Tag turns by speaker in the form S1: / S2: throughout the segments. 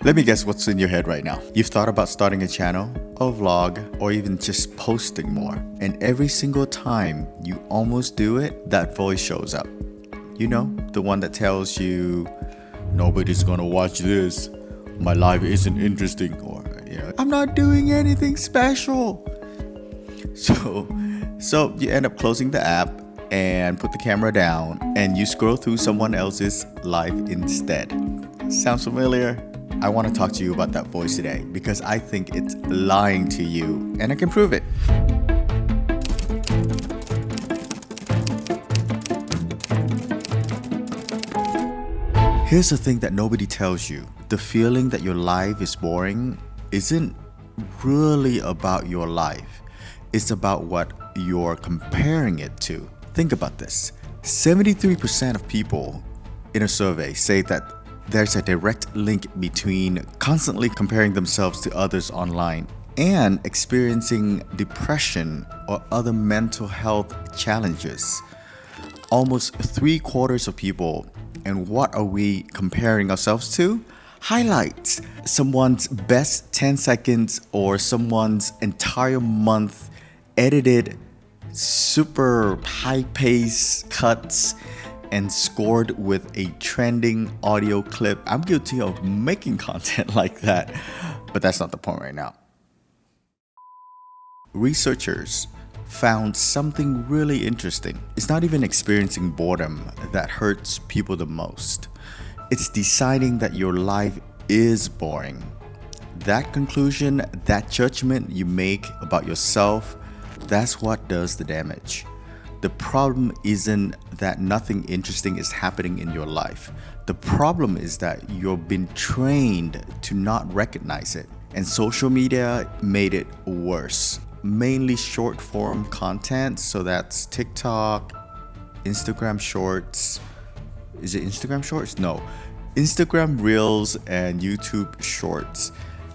S1: Let me guess what's in your head right now. You've thought about starting a channel, a vlog, or even just posting more. And every single time you almost do it, that voice shows up. You know, the one that tells you, nobody's gonna watch this, my life isn't interesting, or, I'm not doing anything special. So you end up closing the app and put the camera down and you scroll through someone else's life instead. Sounds familiar? I want to talk to you about that voice today because I think it's lying to you and I can prove it. Here's the thing that nobody tells you. The feeling that your life is boring isn't really about your life. It's about what you're comparing it to. Think about this. 73% of people in a survey say that there's a direct link between constantly comparing themselves to others online and experiencing depression or other mental health challenges. Almost 3/4 of people, and what are we comparing ourselves to? Highlights. Someone's best 10 seconds or someone's entire month edited, super high-paced cuts and scored with a trending audio clip. I'm guilty of making content like that, but that's not the point right now. Researchers found something really interesting. It's not even experiencing boredom that hurts people the most. It's deciding that your life is boring. That conclusion, that judgment you make about yourself, that's what does the damage. The problem isn't that nothing interesting is happening in your life. The problem is that you've been trained to not recognize it. And social media made it worse. Mainly short form content, so that's TikTok, Instagram Shorts. Is it Instagram Shorts? No. Instagram Reels and YouTube Shorts.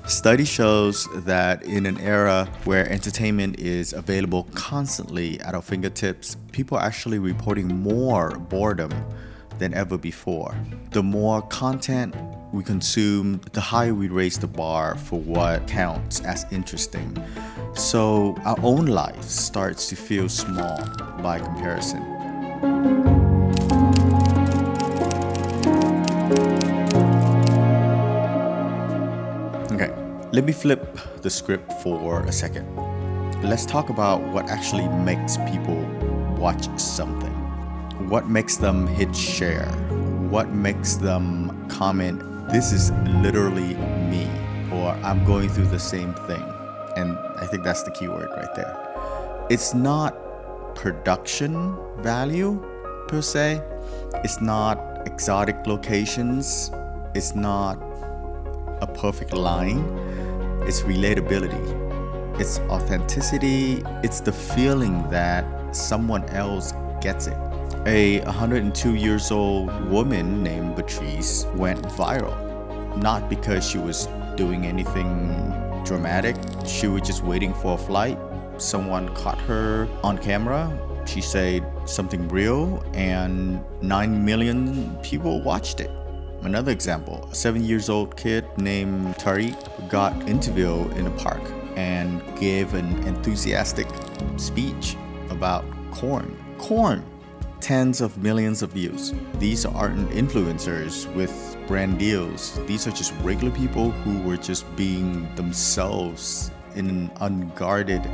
S1: Study shows that in an era where entertainment is available constantly at our fingertips, people are actually reporting more boredom than ever before. The more content we consume, the higher we raise the bar for what counts as interesting. So our own life starts to feel small by comparison. Okay, let me flip the script for a second. Let's talk about what actually makes people watch something. What makes them hit share? What makes them comment, this is literally me, or I'm going through the same thing? And I think that's the key word right there. It's not production value per se. It's not exotic locations. It's not a perfect line. It's relatability. It's authenticity. It's the feeling that someone else gets it. A 102 years old woman named Patrice went viral. Not because she was doing anything dramatic. She was just waiting for a flight. Someone caught her on camera. She said something real and 9 million people watched it. Another example, a 7-year-old kid named Tariq got interviewed in a park and gave an enthusiastic speech about corn. Corn! Tens of millions of views. These aren't influencers with brand deals. These are just regular people who were just being themselves in an unguarded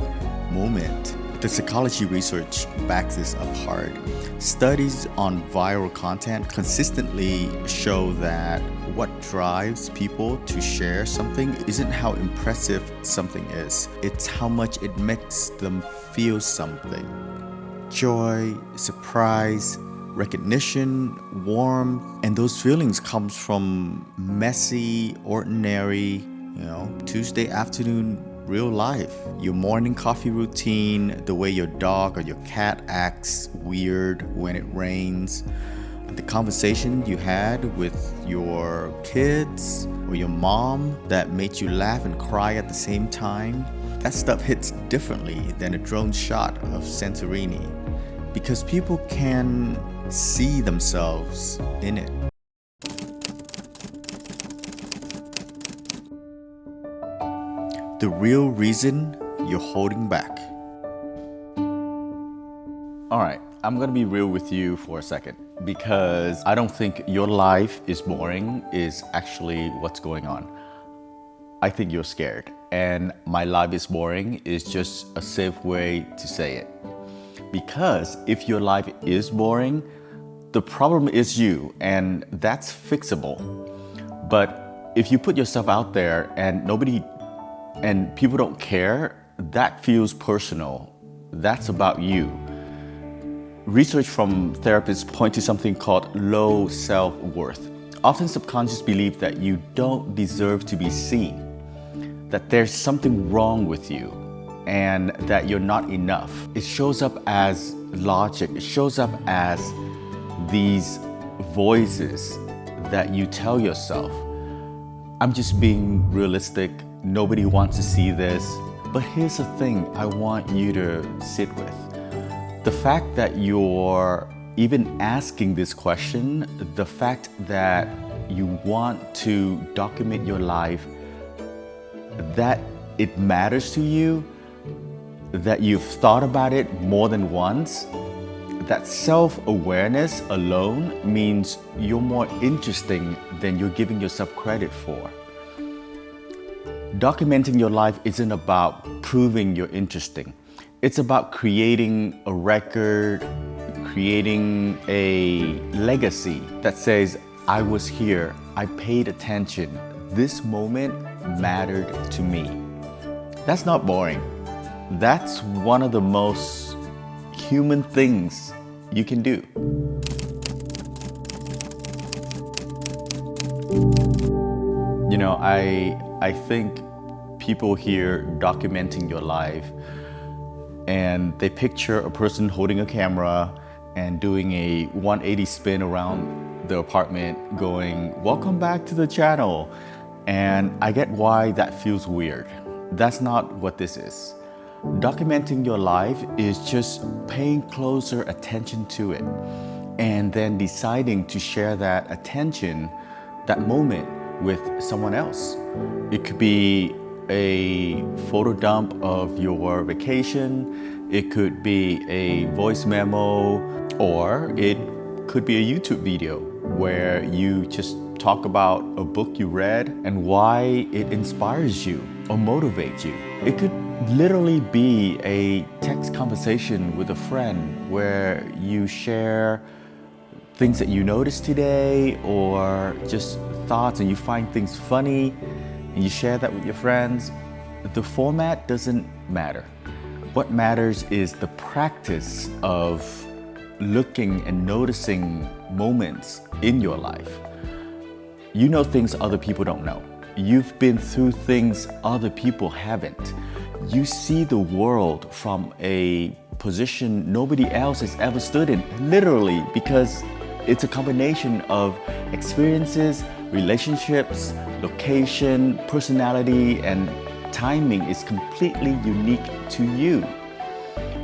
S1: moment. The psychology research backs this up hard. Studies on viral content consistently show that what drives people to share something isn't how impressive something is. It's how much it makes them feel something. Joy, surprise, recognition, warmth, and those feelings comes from messy, ordinary, Tuesday afternoon real life. Your morning coffee routine, the way your dog or your cat acts weird when it rains, the conversation you had with your kids or your mom that made you laugh and cry at the same time. That stuff hits differently than a drone shot of Santorini because people can see themselves in it. the real reason you're holding back. All right, I'm gonna be real with you for a second because I don't think your life is boring is actually what's going on. I think you're scared, and my life is boring is just a safe way to say it. Because if your life is boring, the problem is you, and that's fixable. But if you put yourself out there and people don't care, that feels personal. That's about you. Research from therapists point to something called low self-worth. Often subconscious belief that you don't deserve to be seen, that there's something wrong with you, and that you're not enough. It shows up as logic. It shows up as these voices that you tell yourself. I'm just being realistic. Nobody wants to see this. But here's the thing I want you to sit with. The fact that you're even asking this question, the fact that you want to document your life, that it matters to you, that you've thought about it more than once, that self-awareness alone means you're more interesting than you're giving yourself credit for. Documenting your life isn't about proving you're interesting. It's about creating a record, creating a legacy that says, I was here, I paid attention, this moment mattered to me. That's not boring. That's one of the most human things you can do. You know, I think people hear documenting your life and they picture a person holding a camera and doing a 180 spin around the apartment going, welcome back to the channel. And I get why that feels weird. That's not what this is. Documenting your life is just paying closer attention to it and then deciding to share that attention, that moment with someone else. It could be a photo dump of your vacation, it could be a voice memo, or it could be a YouTube video where you just talk about a book you read and why it inspires you or motivates you. It could literally be a text conversation with a friend where you share things that you noticed today or just thoughts and you find things funny and you share that with your friends. The format doesn't matter. What matters is the practice of looking and noticing moments in your life. You know things other people don't know. You've been through things other people haven't. You see the world from a position nobody else has ever stood in, literally, because it's a combination of experiences, relationships, location, personality, and timing is completely unique to you.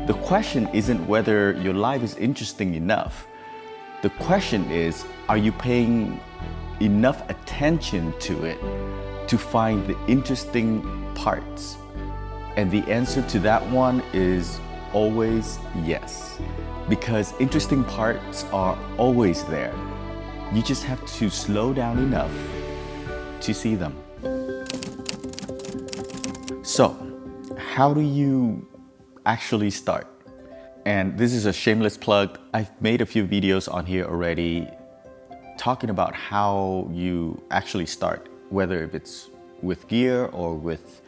S1: The question isn't whether your life is interesting enough. The question is, are you paying enough attention to it to find the interesting parts? And the answer to that one is always yes. Because interesting parts are always there. You just have to slow down enough to see them. So, how do you actually start? And this is a shameless plug. I've made a few videos on here already talking about how you actually start, whether if it's with gear or with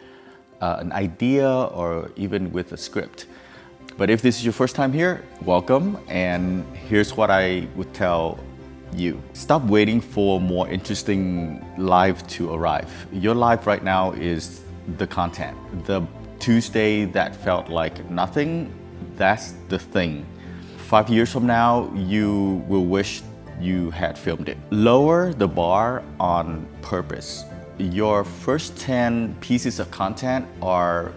S1: an idea or even with a script. But if this is your first time here, welcome, and here's what I would tell you. Stop waiting for more interesting life to arrive. Your life right now is the content. The Tuesday that felt like nothing, that's the thing. 5 years from now, you will wish you had filmed it. Lower the bar on purpose. Your first 10 pieces of content are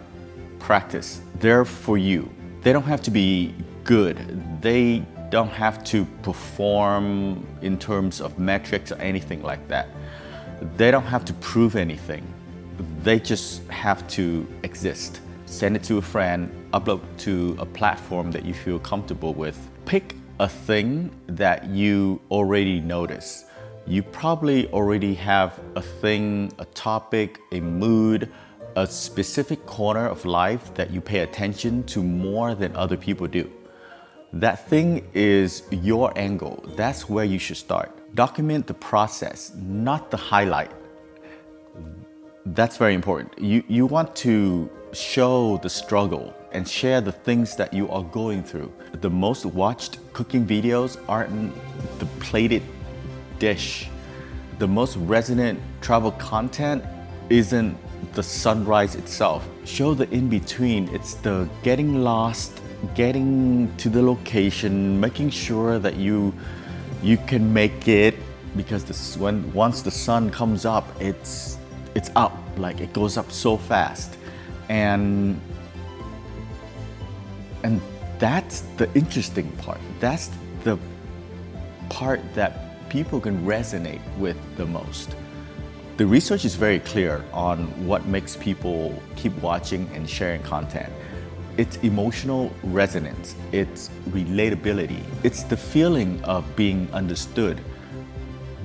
S1: practice. They're for you. They don't have to be good. They don't have to perform in terms of metrics or anything like that. They don't have to prove anything. They just have to exist. Send it to a friend, upload to a platform that you feel comfortable with. Pick a thing that you already notice. You probably already have a thing, a topic, a mood, a specific corner of life that you pay attention to more than other people do. That thing is your angle. That's where you should start. Document the process, not the highlight. That's very important. You want to show the struggle and share the things that you are going through. The most watched cooking videos aren't the plated dish. The most resonant travel content isn't the sunrise itself. Show the in-between. It's the getting lost, getting to the location, making sure that you can make it, because once the sun comes up, it's up, like it goes up so fast. And that's the interesting part. That's the part that people can resonate with the most. The research is very clear on what makes people keep watching and sharing content. It's emotional resonance, it's relatability, it's the feeling of being understood.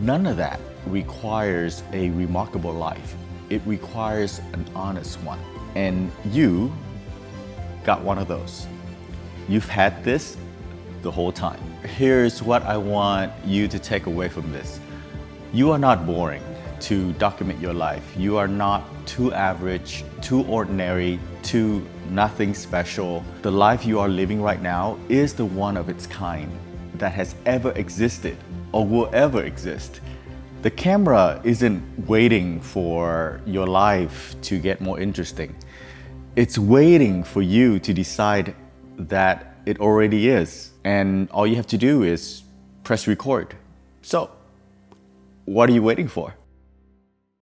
S1: None of that requires a remarkable life. It requires an honest one. And you got one of those. You've had this the whole time. Here's what I want you to take away from this. You are not boring to document your life. You are not too average, too ordinary, too nothing special. The life you are living right now is the one of its kind that has ever existed or will ever exist. The camera isn't waiting for your life to get more interesting. It's waiting for you to decide that it already is. And all you have to do is press record. So, what are you waiting for?